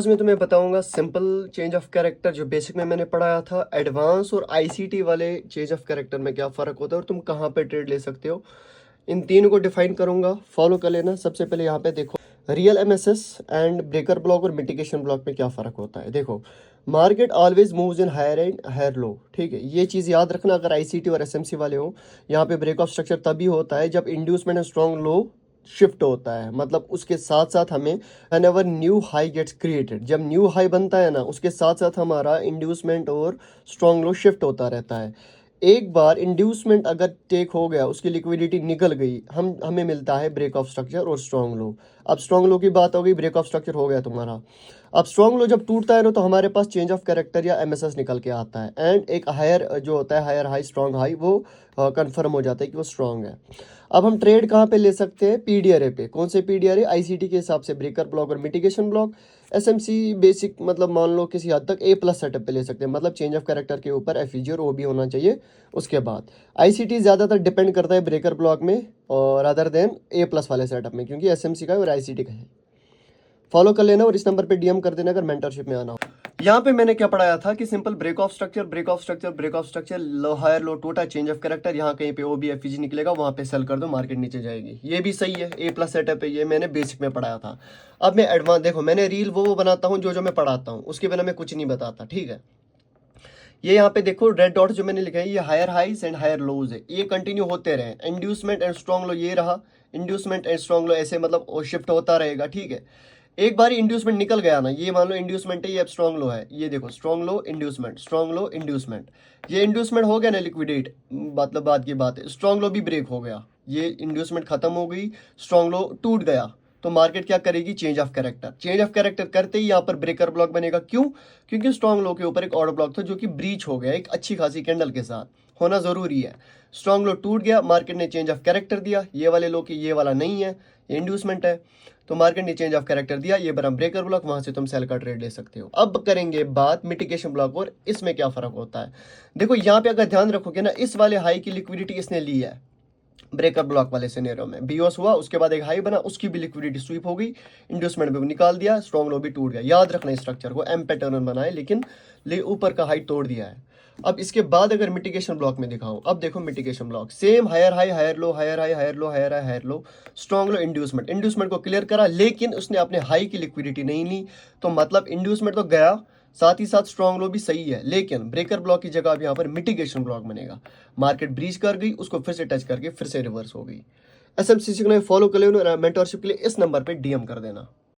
आज मैं तुम्हें बताऊंगा सिंपल चेंज ऑफ कैरेक्टर जो बेसिक में मैंने पढ़ाया था, एडवांस और आईसीटी वाले चेंज ऑफ कैरेक्टर में क्या फ़र्क होता है और तुम कहाँ पे ट्रेड ले सकते हो। इन तीनों को डिफाइन करूंगा, फॉलो कर लेना। सबसे पहले यहाँ पे देखो real MSS and breaker block और मिटिगेशन ब्लॉक में क्या फ़र्क होता है। देखो, market always moves in higher and higher low, ठीक है, ये चीज़ याद रखना अगर आईसीटी और एसएमसी वाले हो। यहाँ पे ब्रेक ऑफ स्ट्रक्चर तभी होता है जब inducement and strong low shift होता है, मतलब उसके साथ साथ हमें an ever new high gets created, जब न्यू हाई बनता है ना, उसके साथ साथ हमारा इंड्यूसमेंट और स्ट्रॉन्ग लो शिफ्ट होता रहता है। एक बार इंड्यूसमेंट अगर टेक हो गया, उसकी लिक्विडिटी निकल गई, हमें मिलता है ब्रेक ऑफ स्ट्रक्चर और स्ट्रॉन्ग लो। अब स्ट्रॉन्ग लो की बात हो गई, ब्रेक ऑफ स्ट्रक्चर हो गया तुम्हारा। अब स्ट्रॉन्ग लो जब टूटता है ना, तो हमारे पास चेंज ऑफ कैरेक्टर या एमएसएस निकल के आता है एंड एक हायर जो होता है, हायर हाई स्ट्रॉन्ग हाई, वो कंफर्म हो जाता है कि वो स्ट्रॉन्ग है। अब हम ट्रेड कहाँ पे ले सकते हैं? पीडीआरए पे। कौन से पीडीआरए? आईसीटी के हिसाब से ब्रेकर ब्लॉक और मिटिगेशन ब्लॉक। एसएमसी बेसिक, मतलब मान लो किसी हद तक ए प्लस सेटअप पे ले सकते हैं, मतलब चेंज ऑफ कैरेक्टर के ऊपर एफईजी और ओबी होना चाहिए। उसके बाद आईसीटी ज़्यादातर डिपेंड करता है ब्रेकर ब्लॉक में और अदर देन ए प्लस वाले सेटअप में, क्योंकि एसएमसी का है और आईसीटी का है। फॉलो कर लेना और इस नंबर पे डीएम कर देना अगर मेंटरशिप में आना हो। यहाँ पे मैंने क्या पढ़ाया था कि simple break of structure, break of structure, break of structure, low higher low टूटा, चेंज ऑफ कैरेक्टर, यहाँ कहीं पे ओबी एफईजी निकलेगा, वहाँ पे सेल कर दो, मार्केट नीचे जाएगी। ये भी सही है, ए प्लस सेटअप है, ये मैंने बेसिक में पढ़ाया था। अब मैं एडवांस, देखो मैंने रील वो बनाता हूँ जो मैं पढ़ाता हूँ, उसके बिना मैं कुछ नहीं बताता, ठीक है। ये यहाँ पे देखो रेड डॉट जो मैंने लिखा है, ये higher highs and higher lows है, ये कंटिन्यू होते रहे। इंड्यूसमेंट एंड स्ट्रॉन्ग लो ये रहा, इंड्यूसमेंट एंड स्ट्रॉन्ग लो ऐसे, मतलब शिफ्ट होता रहेगा, ठीक है। एक बार इंड्यूसमेंट निकल गया ना, ये मान लो इंड्यूसमेंट है, ये अब स्ट्रॉन्ग लो है, ये देखो strong low inducement, strong low inducement, ये इंड्यूसमेंट हो गया ना लिक्विडेट, मतलब बात की बात है, स्ट्रॉन्ग लो भी ब्रेक हो गया, ये इंड्यूसमेंट खत्म हो गई, स्ट्रॉन्ग लो टूट गया, तो मार्केट क्या करेगी? Change of character. Change of character करते ही यहाँ पर ब्रेकर ब्लॉक बनेगा। क्यों? क्योंकि स्ट्रॉन्ग लो के ऊपर एक ऑर्डर ब्लॉक था जो कि ब्रीच हो गया एक अच्छी खासी कैंडल के साथ, होना जरूरी है। स्ट्रॉन्ग लो टूट गया, मार्केट ने चेंज ऑफ कैरेक्टर दिया, ये वाले लो की ये वाला नहीं है, ये इंड्यूसमेंट है, तो मार्केट ने चेंज ऑफ कैरेक्टर दिया, ये बना ब्रेकर ब्लॉक, वहां से तुम सेल का ट्रेड ले सकते हो। अब करेंगे बात मिटिगेशन ब्लॉक और इसमें क्या फर्क होता है। देखो यहाँ पे अगर ध्यान रखोगे ना, इस वाले हाई की लिक्विडिटी इसने ली है ब्रेकर ब्लॉक वाले सिनेरियो में, बीओस हुआ, उसके बाद एक हाई बना, उसकी भी लिक्विडिटी स्वीप हो गई, इंड्यूसमेंट भी निकाल दिया, स्ट्रॉन्ग लो भी टूट गया। याद रखना स्ट्रक्चर को, एम पैटर्न बनाए, लेकिन ऊपर का हाई तोड़ दिया है। अब इसके बाद अगर मिटिगेशन ब्लॉक में दिखाऊं, अब देखो mitigation block same higher high higher low, higher high higher low, higher high higher low, strong low inducement, inducement को क्लियर करा, लेकिन उसने अपने हाई की लिक्विडिटी नहीं ली, तो मतलब इंड्यूसमेंट तो गया, साथ ही साथ स्ट्रॉन्ग लो भी सही है, लेकिन ब्रेकर ब्लॉक की जगह अब यहाँ पर मिटिगेशन ब्लॉक बनेगा। मार्केट ब्रीच कर गई, उसको फिर से टच करके फिर से रिवर्स हो गई। एसएमसीसी को फॉलो कर लेना, मेंटरशिप के लिए इस नंबर पे डीएम कर देना।